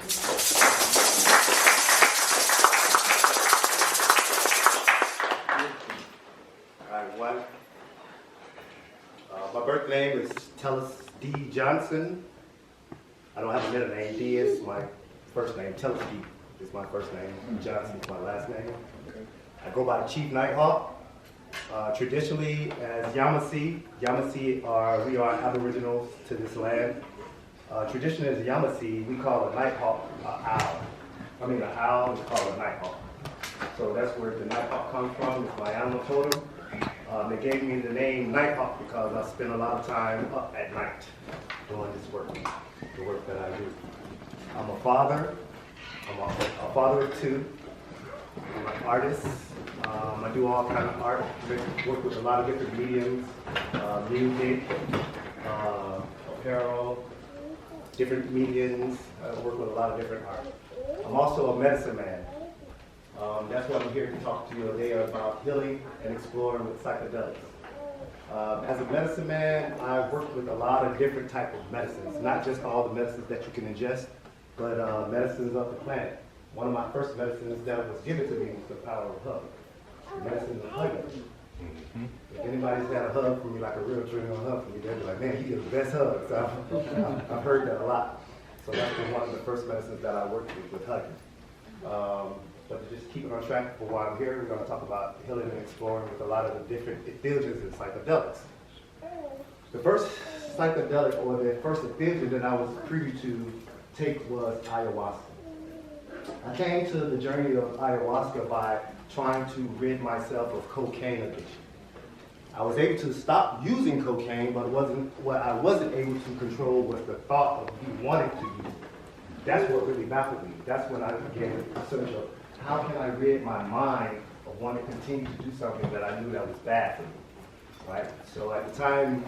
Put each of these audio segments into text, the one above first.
My birth name is Tellis D. Johnson. I don't have a middle name. D is my first name. Tellis D is my first name. Johnson is my last name. I go by Chief Nighthawk. Traditionally as Yamasee. Yamasee we are aboriginals to this land. Traditionally as Yamasee, we call a Nighthawk an owl. An owl is called a Nighthawk. So that's where the Nighthawk comes from. It's my animal totem. They gave me the name Nighthawk because I spend a lot of time up at night doing this work, the work that I do. I'm a father. I'm a father of two. I'm an artist. I do all kind of art, work with a lot of different mediums, music, apparel, different mediums. I work with a lot of different art. I'm also a medicine man. That's what I'm here to talk to you today about healing and exploring with psychedelics. As a medicine man, I've worked with a lot of different types of medicines, not just all the medicines that you can ingest, but medicines of the planet. One of my first medicines that was given to me was the power of hug. The medicine of hugging. If anybody's got a hug from me, like a real genuine hug from me, they'll be like, man, he gives the best hugs. So I've heard that a lot. So that's been one of the first medicines that I worked with hugging. But to just keep it on track for why I'm here, we're going to talk about healing and exploring with a lot of the different entheogens and psychedelics. The first psychedelic, or the first entheogen that I was privy to take was ayahuasca. I came to the journey of ayahuasca by trying to rid myself of cocaine addiction. I was able to stop using cocaine, but what I wasn't able to control was the thought of me wanting to use it. That's what really baffled me. That's when I began to search of how can I rid my mind of wanting to continue to do something that I knew that was bad for me, right? So at the time,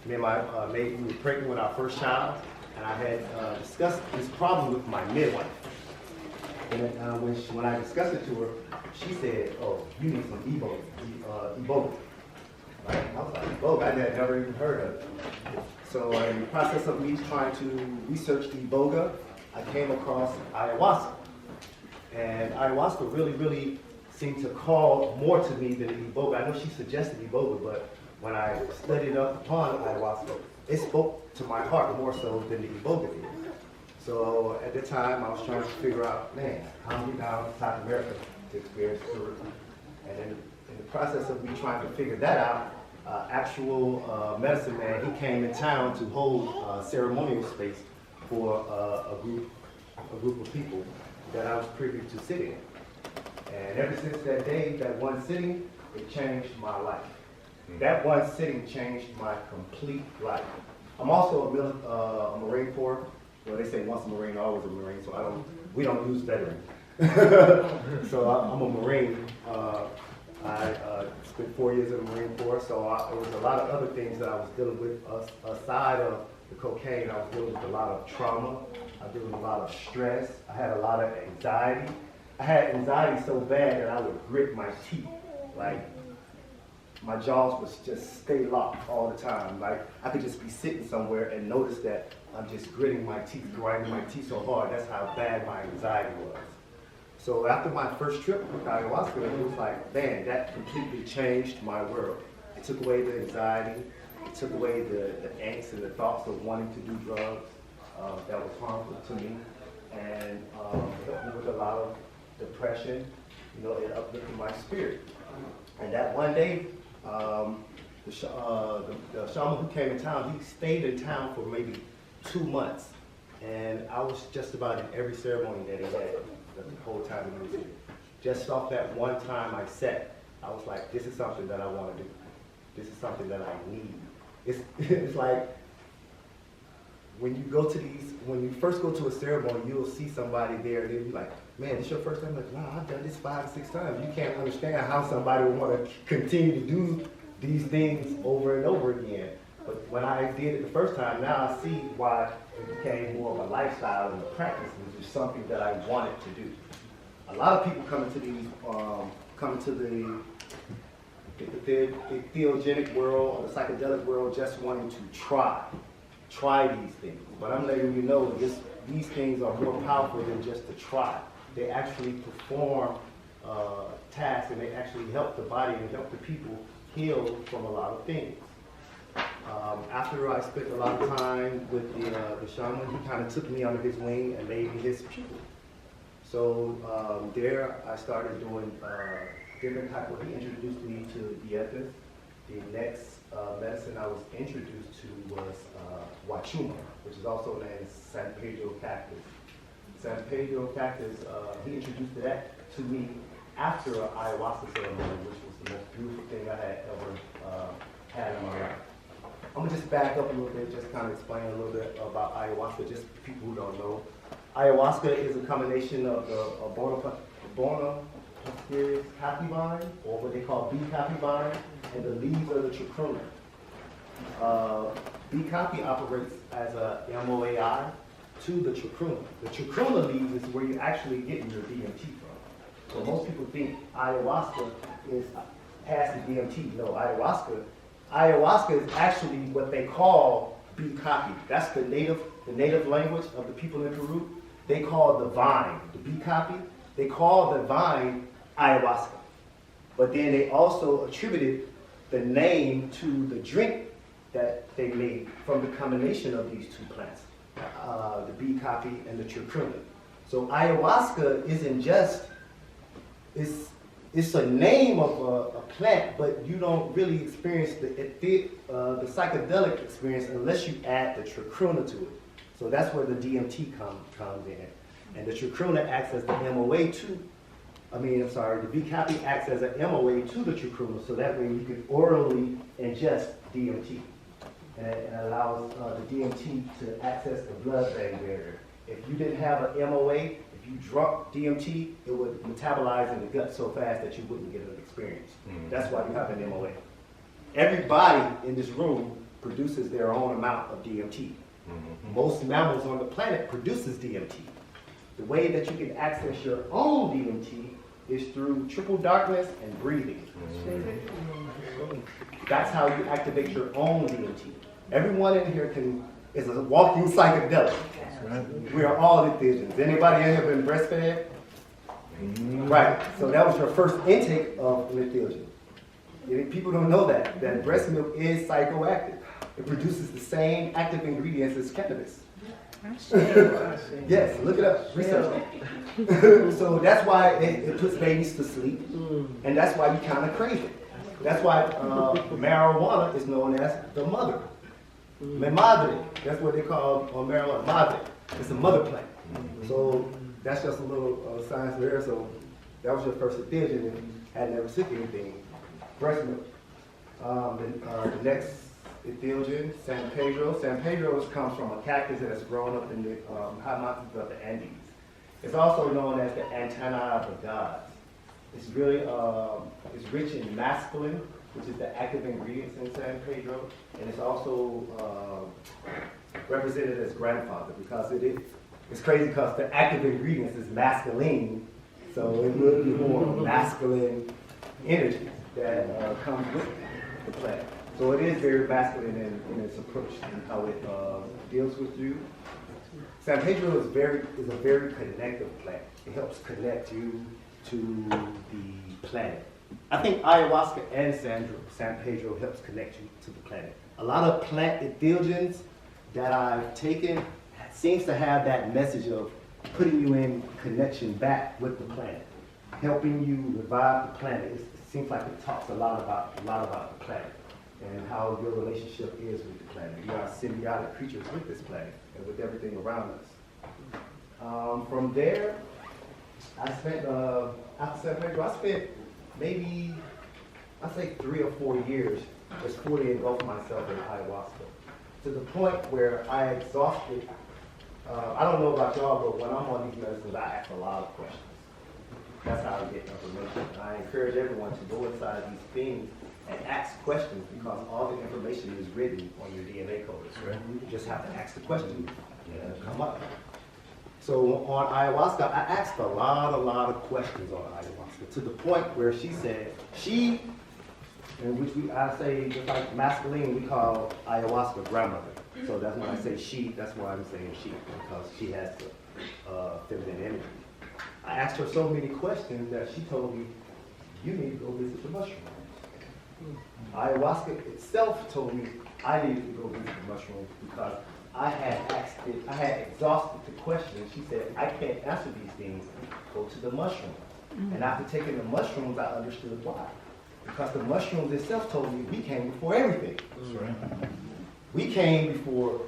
me and my mate, we were pregnant with our first child, and I had discussed this problem with my midwife. And when I discussed it to her, she said, oh, you need some Iboga. Right? I was like, Iboga, I had never even heard of it. So in the process of me trying to research Iboga, I came across ayahuasca. And ayahuasca really, really seemed to call more to me than Iboga. I know she suggested Iboga, but when I studied up upon ayahuasca, it spoke to my heart more so than the Iboga did. So at the time, I was trying to figure out, man, how do we get down to South America to experience tourism? And then in the process of me trying to figure that out, actual medicine man, he came in town to hold ceremonial space for a group of people that I was privy to sit in. And ever since that day, that one sitting, it changed my life. That one sitting changed my complete life. I'm also a Marine Corps. Well, they say once a Marine, always a Marine, so we don't use veteran. So I'm a Marine. I spent 4 years in the Marine Corps, so there was a lot of other things that I was dealing with aside of the cocaine. I was dealing with a lot of trauma. I was dealing with a lot of stress. I had a lot of anxiety. I had anxiety so bad that I would grit my teeth. Like, my jaws was just stay locked all the time. Like, I could just be sitting somewhere and notice that I'm just gritting my teeth, grinding my teeth so hard. That's how bad my anxiety was. So after my first trip with ayahuasca, it was like, man, that completely changed my world. It took away the anxiety. It took away the angst and the thoughts of wanting to do drugs that was harmful to me. And it helped me with a lot of depression. You know, it uplifted my spirit. And that one day, the shaman who came in town, he stayed in town for maybe 2 months. And I was just about in every ceremony that he had the whole time he was here. Just off that one time I sat, I was like, this is something that I want to do. This is something that I need. It's like, when you first go to a ceremony, you'll see somebody there, and they'll be like, man, this your first time? Like, nah, I've done this 5 or 6 times. You can't understand how somebody would want to continue to do these things over and over again. But when I did it the first time, now I see why it became more of a lifestyle and a practice, which is something that I wanted to do. A lot of people come into the entheogenic world or the psychedelic world just wanting to try these things. But I'm letting you know this these things are more powerful than just to try. They actually perform tasks, and they actually help the body and help the people heal from a lot of things. After I spent a lot of time with the shaman, he kind of took me under his wing and made me his pupil. So there I started doing different type of, he introduced me to dietas. The next medicine I was introduced to was Wachuma, which is also known as San Pedro cactus. San Pedro cactus, he introduced that to me after an ayahuasca ceremony, which was the most beautiful thing I had ever had in my life. I'm gonna just back up a little bit, just kind of explain a little bit about ayahuasca, just for people who don't know. Ayahuasca is a combination of the Bona Happy vine, or what they call bee copy vine, and the leaves of the trichrona. Bee copy operates as a MOAI to the trichrona. The trichrona leaves is where you're actually getting your DMT from. So most people think ayahuasca has the DMT. No, ayahuasca is actually what they call bee copy. That's the native language of the people in Peru. They call the vine, the bee copy, they call the vine ayahuasca. But then they also attributed the name to the drink that they made from the combination of these two plants, the bee copy and the trichrona. So ayahuasca isn't just, it's a name of a plant, but you don't really experience the psychedelic experience unless you add the trichrona to it. So that's where the DMT comes in. And the trichrona acts as the MOA to, the bee copy acts as an MOA to the trichrona, so that way you can orally ingest DMT. And it allows the DMT to access the blood-brain barrier. If you didn't have an MOA, if you drunk DMT, it would metabolize in the gut so fast that you wouldn't get an experience. Mm-hmm. That's why you have an MOA. Everybody in this room produces their own amount of DMT. Mm-hmm. Most mammals on the planet produces DMT. The way that you can access your own DMT is through triple darkness and breathing. Mm-hmm. That's how you activate your own DMT. Everyone in here is a walking psychedelic. Right. We are all entheogens. Anybody in here been breastfed? Mm-hmm. Right. So that was your first intake of an entheogen. People don't know that breast milk is psychoactive. It produces the same active ingredients as cannabis. Yes, look it up, research it. So that's why it puts babies to sleep, and that's why you kind of crave it. That's why marijuana is known as the mother. Me madre, that's what they call marijuana, madre. It's a mother plant. So that's just a little science there. So that was your first entheogen, and you had never sick anything. Breast milk. The next entheogen, San Pedro. San Pedro comes from a cactus that has grown up in the high mountains of the Andes. It's also known as the antenna of the gods. It's really, it's rich in masculine, which is the active ingredients in San Pedro, and it's also represented as grandfather because it's crazy because the active ingredients is masculine, so it will be more masculine energy that comes with the plant. So it is very masculine in its approach and how it deals with you. San Pedro is a very connective plant. It helps connect you to the planet. I think ayahuasca and San Pedro helps connect you to the planet. A lot of plant entheogens that I've taken seems to have that message of putting you in connection back with the planet, helping you revive the planet. It seems like it talks a lot about the planet and how your relationship is with the planet. You are symbiotic creatures with this planet and with everything around us. From there, I spent, after San Pedro, I spent maybe, I'd say 3 or 4 years just fully engulfing myself in ayahuasca to the point where I exhausted. I don't know about y'all, but when I'm on these medicines, I ask a lot of questions. That's how I get information. I encourage everyone to go inside these things and ask questions because all the information is written on your DNA code. Right. You just have to ask the question and it'll come up. So on ayahuasca, I asked a lot of questions on ayahuasca to the point where she said, in which I say, just like masculine, we call ayahuasca grandmother. So that's when I say she, that's why I'm saying she, because she has the feminine energy. I asked her so many questions that she told me, you need to go visit the mushrooms. Ayahuasca itself told me I needed to go visit the mushrooms because I had exhausted the question. She said, I can't answer these things, go to the mushrooms. And after taking the mushrooms, I understood why. Because the mushrooms itself told me we came before everything. That's right. We came before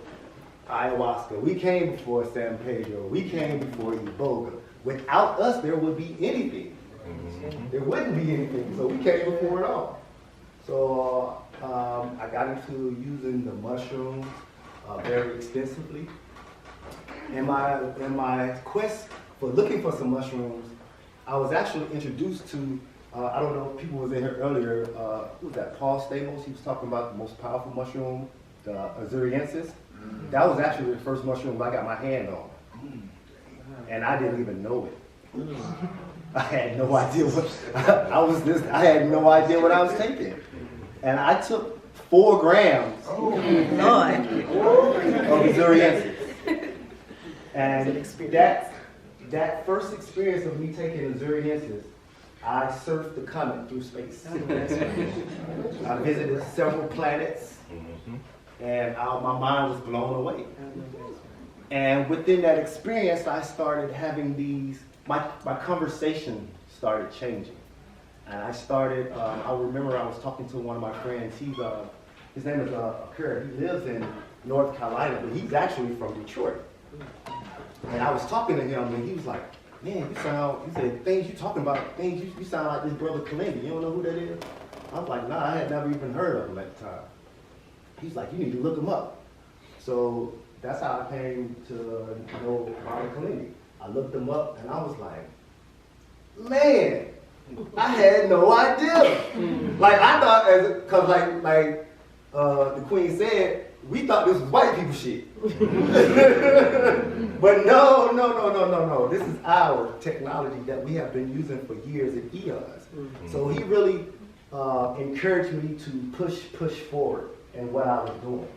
ayahuasca, we came before San Pedro, we came before Iboga. Without us, there would be anything. There wouldn't be anything, so we came before it all. So I got into using the mushrooms very extensively. In my quest for looking for some mushrooms, I was actually introduced to, I don't know if people was in here earlier, who was that, Paul Stamos? He was talking about the most powerful mushroom, the Azuriensis. That was actually the first mushroom I got my hand on. And I didn't even know it. I had no idea what, I had no idea what I was taking. And I took 4 grams of Azuriensis. And that first experience of me taking Azuriensis, I surfed the comet through space. I visited several planets, and my mind was blown away. And within that experience, I started having my conversation started changing. And I started, I remember I was talking to one of my friends, his name is Kurt, he lives in North Carolina, but he's actually from Detroit. And I was talking to him, and he was like, man, he said, things you talking about, you sound like this brother Kilindi. You don't know who that is? I was like, nah, I had never even heard of him at the time. He's like, you need to look him up. So that's how I came to know Baba Kilindi. I looked him up, and I was like, man, I had no idea. Like, I thought, because like the Queen said, we thought this was white people shit. But no. This is our technology that we have been using for years and eons. So he really encouraged me to push forward in what I was doing.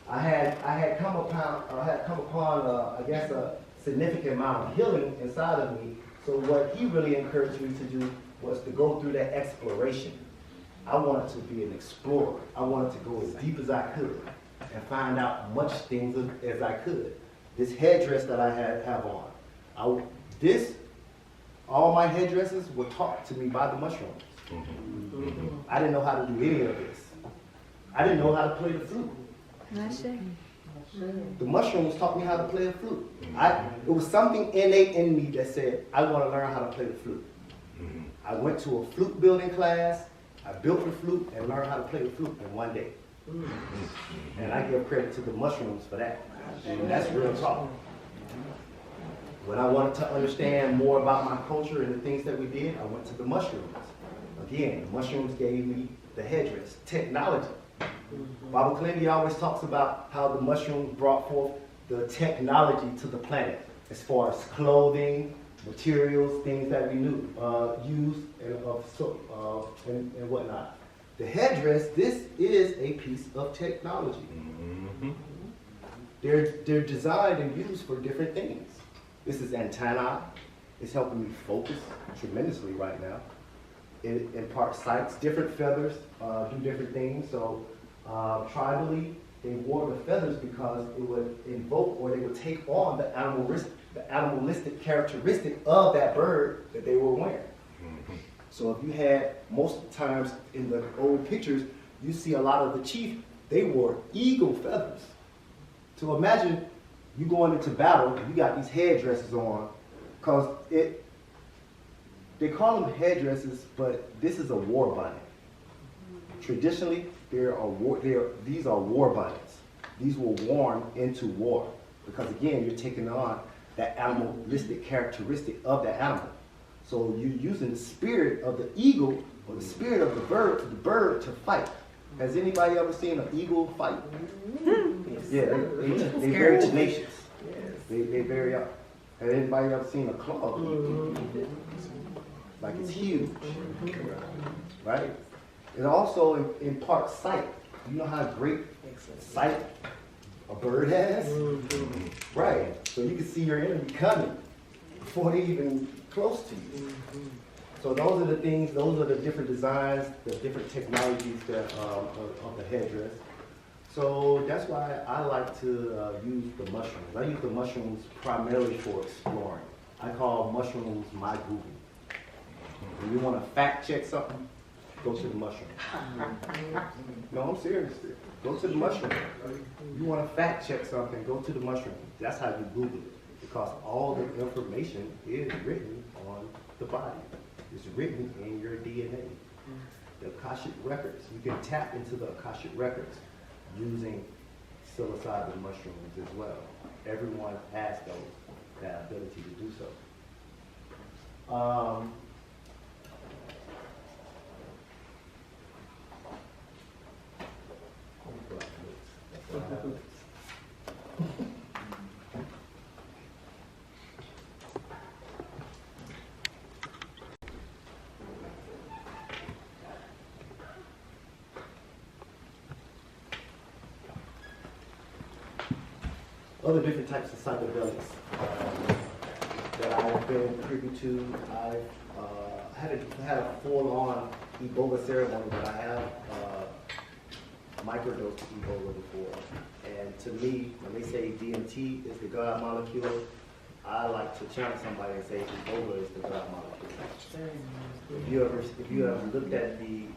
I had come upon I guess a significant amount of healing inside of me. So what he really encouraged me to do was to go through that exploration. I wanted to be an explorer. I wanted to go as deep as I could and find out much things as I could. This headdress that I have on, all my headdresses were taught to me by the mushrooms. I didn't know how to do any of this. I didn't know how to play the flute. The mushrooms taught me how to play a flute. It was something innate in me that said, I want to learn how to play the flute. I went to a flute building class, I built the flute and learned how to play the flute in one day. And I give credit to the mushrooms for that. And that's real talk. When I wanted to understand more about my culture and the things that we did, I went to the mushrooms. Again, the mushrooms gave me the headdress, technology. Baba Kilindi always talks about how the mushrooms brought forth the technology to the planet as far as clothing, materials, things that we used and whatnot. The headdress, this is a piece of technology. They're designed and used for different things. This is antennae. It's helping me focus tremendously right now. It imparts sights. Different feathers do different things. So tribally, they wore the feathers because it would invoke or they would take on the animalistic characteristic of that bird that they were wearing. So if you had, most of the times in the old pictures, you see a lot of the chief, they wore eagle feathers. So imagine you going into battle and you got these headdresses on, because they call them headdresses, but this is a war bonnet. Traditionally, these are war bonnets. These were worn into war, because again, you're taking on that animalistic characteristic of the animal. So you're using the spirit of the eagle or the spirit of the bird to fight. Has anybody ever seen an eagle fight? Yeah, they're very tenacious. They very up. Has anybody ever seen a claw? Like it's huge, right? It also imparts sight. You know how great sight a bird has. Right. So you can see your enemy coming before they're even close to you. So those are the things, those are the different designs, the different technologies that of the headdress. So that's why I like to use the mushrooms. I use the mushrooms primarily for exploring. I call mushrooms my Google. When you want to fact check something, go to the mushroom. No, I'm serious. Go to the mushroom. You want to fact check something, go to the mushroom. That's how you Google it. Because all the information is written on the body. It's written in your DNA. The Akashic records. You can tap into the Akashic records using psilocybin mushrooms as well. Everyone has that ability to do so. Other different types of psychedelics that I've been privy to. I've had a full-on Ebola ceremony, but I have microdosed Ebola before. And to me, when they say DMT is the God molecule, I like to challenge somebody and say Ebola is the God molecule. If you ever looked at the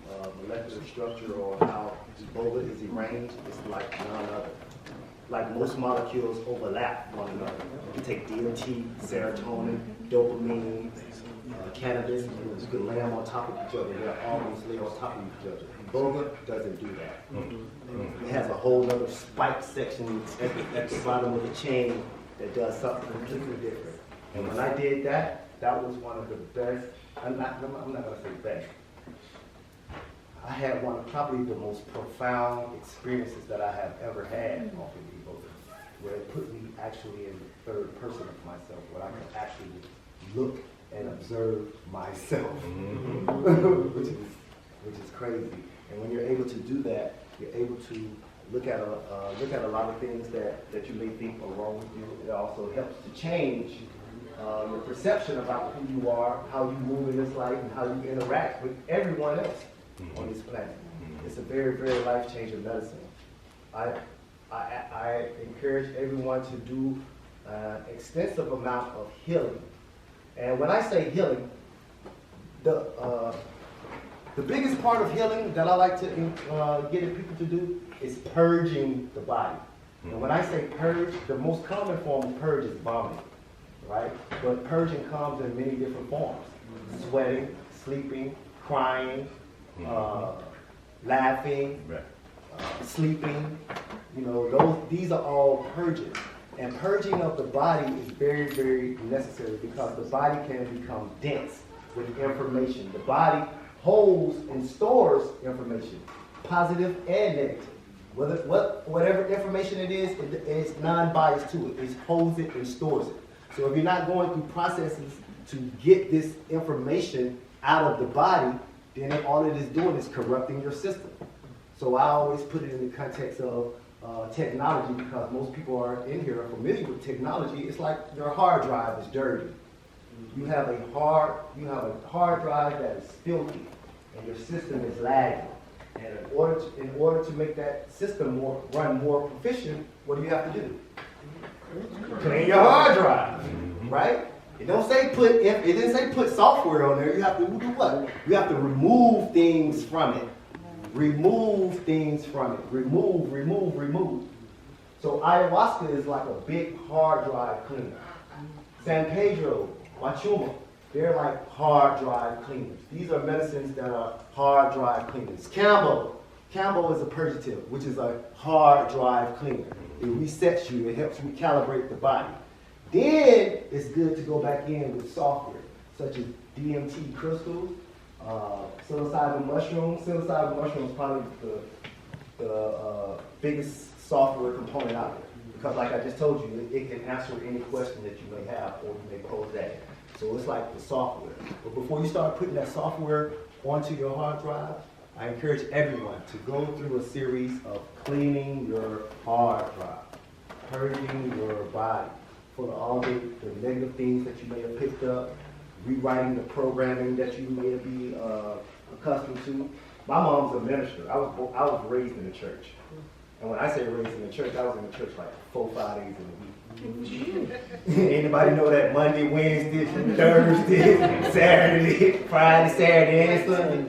molecular structure or how Ebola is arranged, it's like none other. Like most molecules overlap one another. You take DMT, serotonin, dopamine, cannabis, you can lay them on top of each other. They're almost lay on top of each other. Ebola doesn't do that. It has a whole other spike section at the bottom of the chain that does something completely different. And when I did that, that was one of the best, I'm not going to say best. I had one of probably the most profound experiences that I have ever had off of Ebola, where it put me actually in the third person of myself, where I could actually look and observe myself, which is crazy. And when you're able to do that, you're able to look at a lot of things that you may think are wrong with you. It also helps to change your perception about who you are, how you move in this life, and how you interact with everyone else on this planet. It's a very, very life-changing medicine. I encourage everyone to do an extensive amount of healing. And when I say healing, the biggest part of healing that I like to get people to do is purging the body. And when I say purge, the most common form of purge is vomiting, right? But purging comes in many different forms. Sweating, sleeping, crying, laughing, sleeping, these are all purges. And purging of the body is very, very necessary because the body can become dense with information. The body holds and stores information, positive and negative. Whatever information it is, it's non-biased to it. It holds it and stores it. So if you're not going through processes to get this information out of the body, then all it is doing is corrupting your system. So I always put it in the context of technology because most people are in here are familiar with technology. It's like your hard drive is dirty. You have a hard drive that is filthy, and your system is lagging. And in order to make that system run more proficient, what do you have to do? Clean your hard drive, right? It didn't say put software on there. You have to do what? You have to remove things from it. Remove things from it. Remove. So ayahuasca is like a big hard drive cleaner. San Pedro, Wachuma, they're like hard drive cleaners. These are medicines that are hard drive cleaners. Cambo is a purgative, which is a hard drive cleaner. It resets you. It helps recalibrate the body. Then it's good to go back in with software, such as DMT crystals, psilocybin mushrooms. Psilocybin mushrooms is probably the biggest software component out there. Because like I just told you, it can answer any question that you may have or you may pose that. So it's like the software. But before you start putting that software onto your hard drive, I encourage everyone to go through a series of cleaning your hard drive. purging your body for all the negative things that you may have picked up, rewriting the programming that you may be accustomed to. My mom's a minister. I was raised in the church. And when I say raised in the church, I was in the church like 4-5 days in a week. Anybody know that Monday, Wednesday, Thursday, Saturday, Friday, Saturday, and Sunday?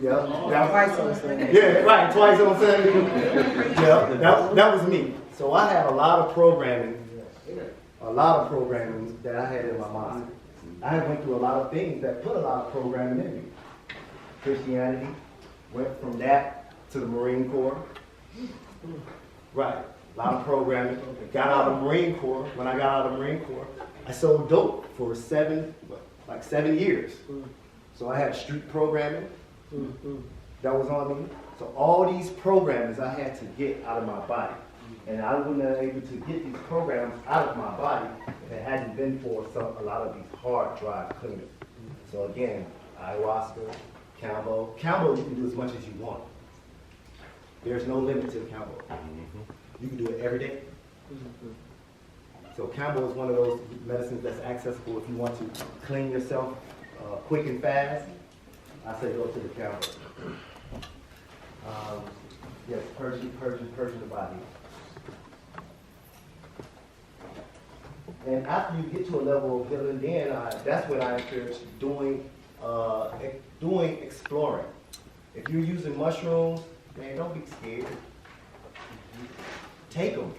Yeah. Twice on Sunday. Yeah, right, twice on Sunday. Yeah, that was me. So I had a lot of programming that I had in my mind. I went through a lot of things that put a lot of programming in me. Christianity, went from that to the Marine Corps. Right, a lot of programming. Got out of the Marine Corps. When I got out of the Marine Corps, I sold dope for 7 years. So I had street programming that was on me. So all these programs I had to get out of my body. And I wouldn't have been able to get these programs out of my body if it hadn't been for a lot of these hard drive cleaners. So again, ayahuasca, Cambo. Cambo you can do as much as you want. There's no limit to Cambo. You can do it every day. So Cambo is one of those medicines that's accessible if you want to clean yourself quick and fast. I say go to the Cambo. Yes, purging the body. And after you get to a level of healing, then that's when I encourage doing exploring. If you're using mushrooms, man, don't be scared. Take them.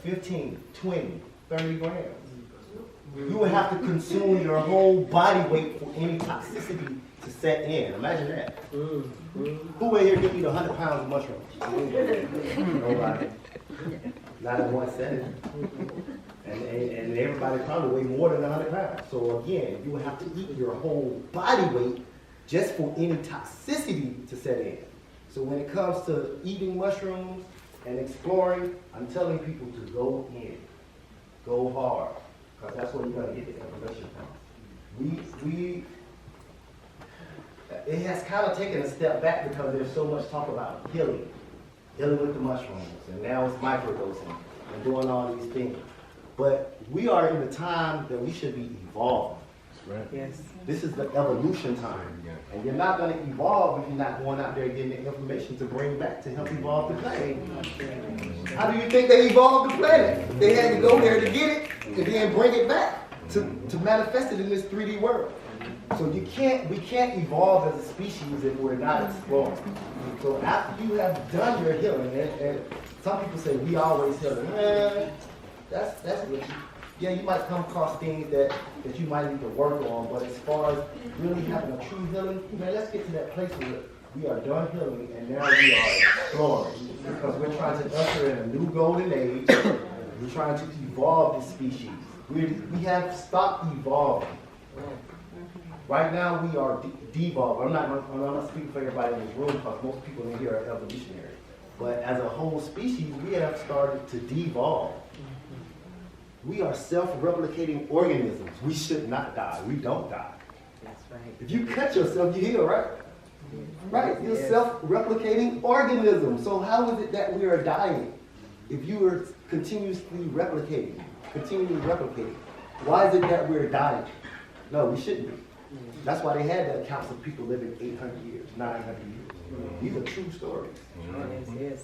15, 20, 30 grams. You would have to consume your whole body weight for any toxicity to set in. Imagine that. Who in here can eat 100 pounds of mushrooms? Nobody. Not in one setting. And everybody probably weigh more than 100 pounds. So again, you would have to eat your whole body weight just for any toxicity to set in. So when it comes to eating mushrooms and exploring, I'm telling people to go in. Go hard. Because that's where you're going to get the information from. It has kind of taken a step back because there's so much talk about healing with the mushrooms, and now it's microdosing and doing all these things. But we are in the time that we should be evolving. Right. Yes. This is the evolution time. And you're not going to evolve if you're not going out there getting the information to bring back to help evolve the planet. How do you think they evolved the planet? They had to go there to get it and then bring it back to manifest it in this 3D world. So we can't evolve as a species if we're not exploring. So after you have done your healing, and some people say we always heal. That's what you might come across things that you might need to work on, but as far as really having a true healing, man, let's get to that place where we are done healing and now we are exploring. Because we're trying to usher in a new golden age. We're trying to evolve this species. We have stopped evolving. Right now we are devolving. I'm not speaking for everybody in this room because most people in here are evolutionary. But as a whole species, we have started to devolve. We are self-replicating organisms. We should not die. We don't die. That's right. If you cut yourself, you heal, right? Right. You're self-replicating organisms. So how is it that we are dying? If you are continuously replicating, why is it that we're dying? No, we shouldn't be. That's why they had the accounts of people living 800 years, 900 years. These are true stories. Yes.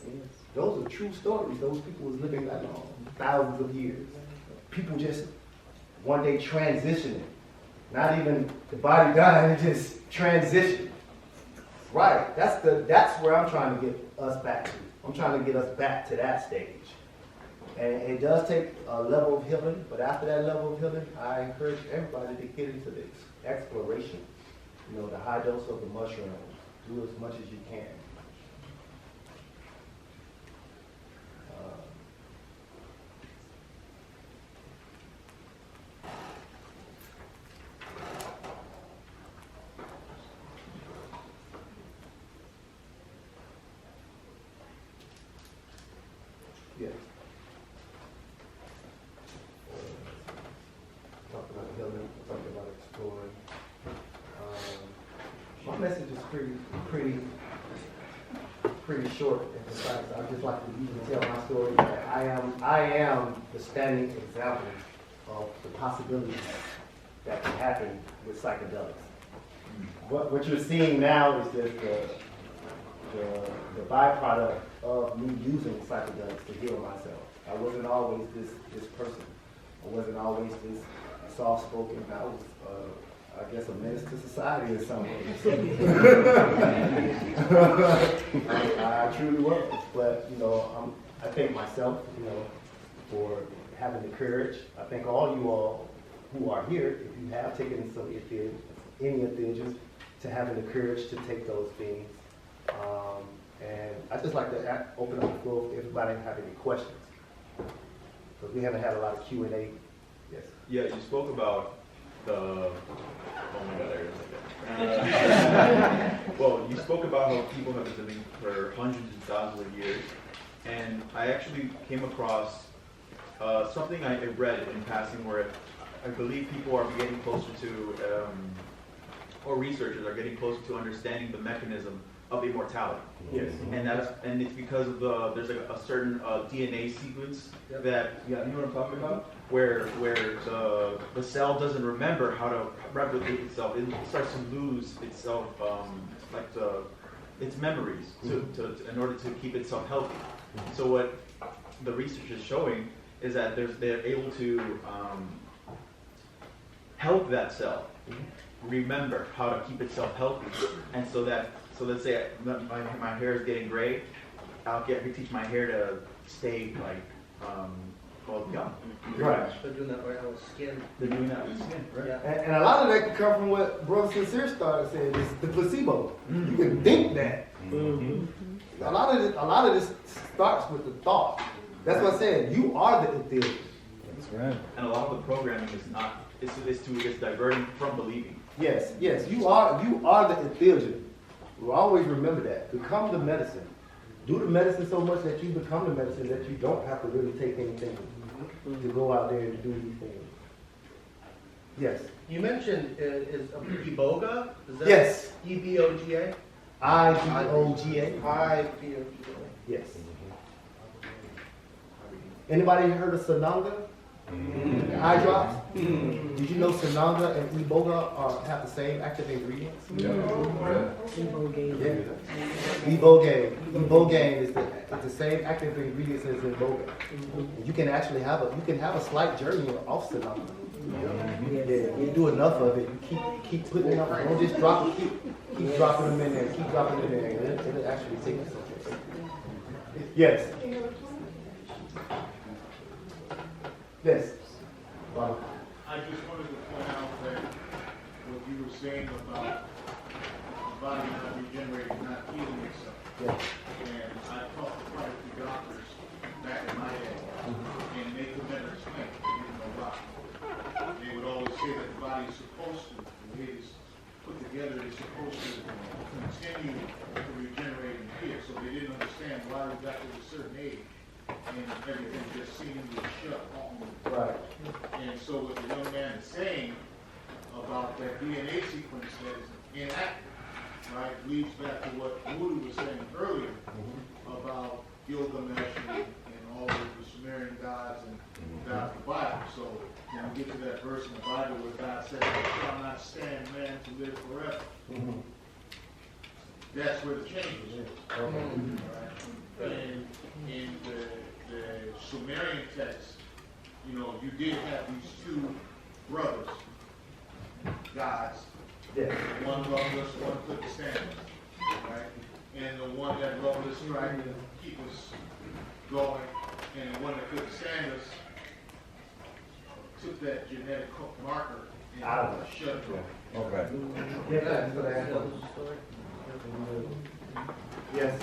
Those are true stories. Those people was living that long, thousands of years. People just one day transitioning. Not even the body dying, it just transitioned. Right. That's where I'm trying to get us back to. I'm trying to get us back to that stage. And it does take a level of healing, but after that level of healing, I encourage everybody to get into this exploration. You know, the high dose of the mushroom. Do as much as you can. Yes. Talk about healing, talk about exploring. My message is pretty pretty short and concise. I'd just like to even tell my story that I am the standing example of the possibilities that can happen with psychedelics. What you're seeing now is just the byproduct of me using psychedelics to heal myself. I wasn't always this person. I wasn't always this soft-spoken. I was, I guess, a menace to society in some ways. I truly was. But, you know, I thank myself, you know, for having the courage. I thank all you all who are here, if you have taken some any entheogens, to having the courage to take those things. And I'd just like to open up the floor if everybody have any questions. Because we haven't had a lot of Q&A. Yes. Yeah, you spoke about the, oh my God, I gotta say that. Well, you spoke about how people have been living for hundreds and thousands of years. And I actually came across something I read in passing where I believe people are getting closer to, or researchers are getting closer to understanding the mechanism of immortality. Yes. And it's because of there's like a certain DNA sequence that, you know what I'm talking about? Where the cell doesn't remember how to replicate itself. It starts to lose itself, its memories in order to keep itself healthy. So what the research is showing is that they're able to help that cell remember how to keep itself healthy, and so let's say my hair is getting gray, I can teach my hair to stay young. Right. They're doing that right now with skin. They're doing that with skin, right? Yeah. And a lot of that can come from what Brother Sincere started saying, is the placebo. You can think that. A lot of this starts with the thought. That's what I said. You are the entheogen. That's right. And a lot of the programming is not. It's diverting from believing. Yes, you are the entheogen. We'll always remember that. Become the medicine. Do the medicine so much that you become the medicine that you don't have to really take anything to go out there and do these things. Yes. You mentioned is Iboga? Is that Yes. E-B-O-G-A? I-B-O-G-A. I-B-O-G-A. Yes. Anybody heard of Sananga? Eye drops? Did you know Sananga and Iboga have the same active ingredients? Ibogaine. Yeah. Ibogaine is the same active ingredients as Iboga. You can actually have a slight journey off Sananga. Yeah, you do enough of it. You keep putting it up. Don't just drop it. Keep dropping them in there. Keep dropping them in there. It'll actually take you someplace. Yes. Yes. Wow. I just wanted to point out that what you were saying about the body not regenerating, not healing itself. Yeah. And I talked to quite a few doctors back in my day, and they could never explain it. They didn't know why. They would always say that the body is supposed to, the way it's put together, is supposed to continue to regenerate and heal. So they didn't understand why we got to a certain age and everything just seemed to shut off. Right. And so what the young man is saying about that DNA sequence that is inactive, right, leads back to what Moody was saying earlier about Gilgamesh and all of the Sumerian gods and gods of the Bible. So when we get to that verse in the Bible where God says, "I shall not stand man to live forever," that's where the change is. Right? And in the Sumerian text, you know, you did have these two brothers, gods. Yeah. One loved us, one couldn't stand us, right? And the one that loved us tried to keep us going, and the one that couldn't stand us took that genetic marker and Out of us. shut it off. Okay. Yeah, that's what I have. Yes.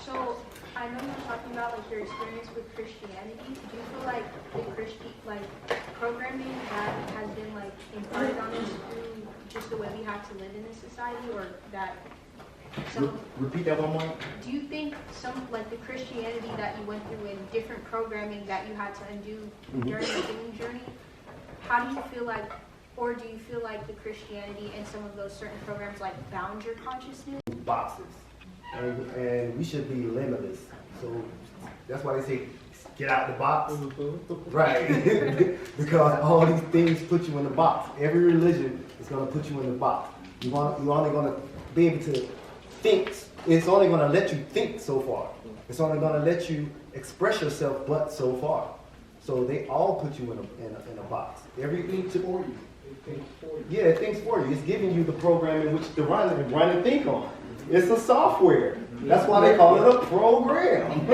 So I know you're talking about like your experience with Christianity. Do you feel like the programming that has been like imparted on us through just the way we have to live in this society, or that Repeat that one more. do you think some like the Christianity that you went through and different programming that you had to undo during the healing journey? How do you feel like, or do you feel like the Christianity and some of those certain programs like bound your consciousness? Boxes. and we should be limitless. So that's why they say get out the box, right? Because all these things put you in the box. Every religion is going to put you in the box. You're only going to be able to think. It's only going to let you think so far. It's only going to let you express yourself, but so far. So they all put you in a box. Everything for you. Yeah, it thinks for you. It's giving you the program in which to run and think on. It's a software. That's why they call it a program.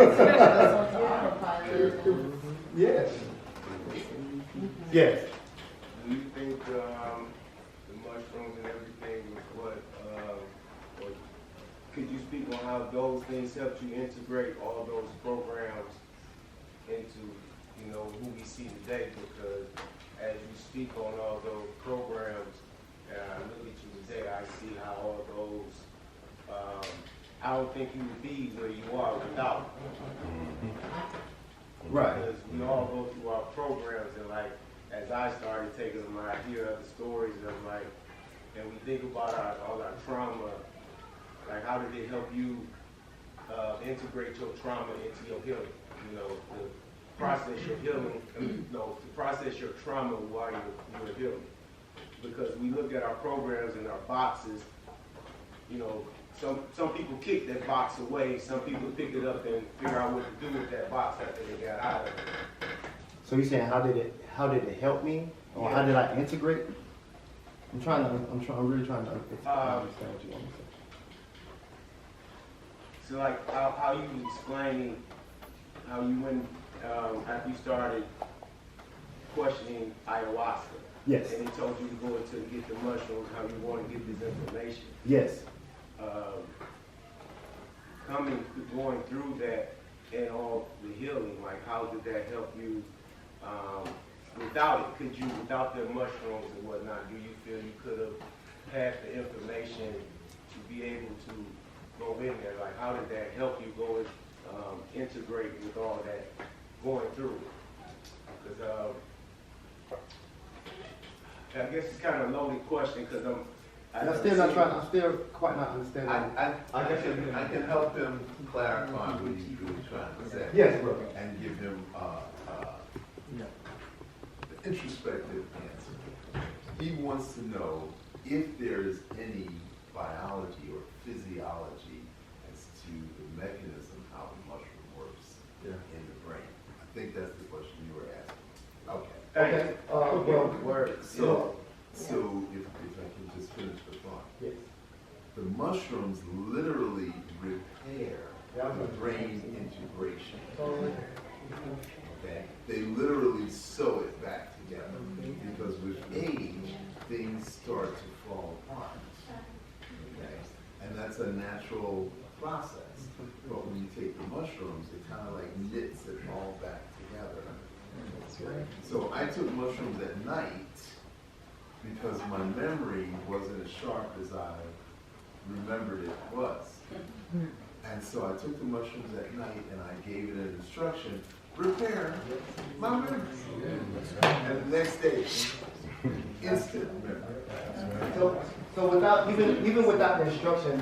Yes. Yes. Do you think the mushrooms and everything was what, or could you speak on how those things helped you integrate all those programs into, you know, who we see today? Because as you speak on all those programs, and I look at you today, I see how all those, I don't think you would be where you are without them. Right. Because we all go through our programs, and like, as I started taking them, I hear other stories of like, and we think about all our trauma, like how did it help you integrate your trauma into your healing? You know, to process your healing, to process your trauma while you're healing. Because we look at our programs and our boxes, you know, some people kick that box away, some people pick it up and figure out what to do with that box after they got out of it. So you're saying how did it help me, or how did I integrate? I'm really trying to understand what you want to say. So like how you explaining how you went after you started questioning ayahuasca. Yes. And he told you to go into get the mushrooms, how you want to get this information. Yes. Going through that and all the healing, like how did that help you? Without it, without the mushrooms and whatnot, do you feel you could have had the information to be able to go in there? Like, how did that help you go and integrate with all that going through? Because I guess it's kind of a loaded question because I'm still quite not understanding. I can help him clarify what he's really trying to say. Yes, brother. And give him an introspective answer. He wants to know if there is any biology or physiology as to the mechanism how the mushroom works in the brain. I think that's the question you were asking. Okay. Okay. So if I can just finish the thought. Yes. The mushrooms literally repair the brain integration. Okay? They literally sew it back together. Because with age, things start to fall apart. Okay? And that's a natural process. But when you take the mushrooms, it kind of like knits it all back together. So I took mushrooms at night because my memory wasn't as sharp as I remembered it was. And so I took the mushrooms at night and I gave it an instruction, repair my memory. And the next day, instant memory. So without even without the instruction,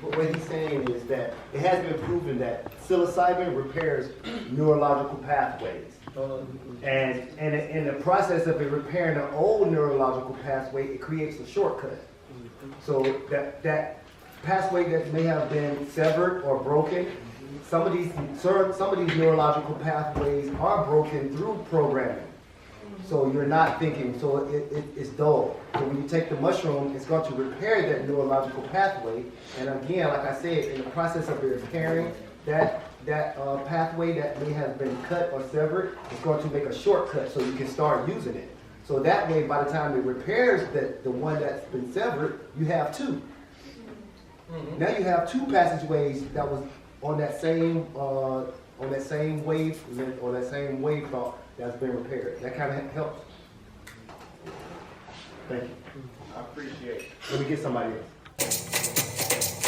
what he's saying is that it has been proven that psilocybin repairs neurological pathways. And in the process of it repairing an old neurological pathway, it creates a shortcut. So that pathway that may have been severed or broken, some of these neurological pathways are broken through programming. So you're not thinking, so it's dull. So when you take the mushroom, it's going to repair that neurological pathway. And again, like I said, in the process of repairing that pathway that may have been cut or severed, it's going to make a shortcut so you can start using it. So that way, by the time it repairs the one that's been severed, you have two. Mm-hmm. Now you have two passageways that was on that same wave or that same wave thought that's been repaired. That kind of helps. Thank you. I appreciate it. Let me get somebody else.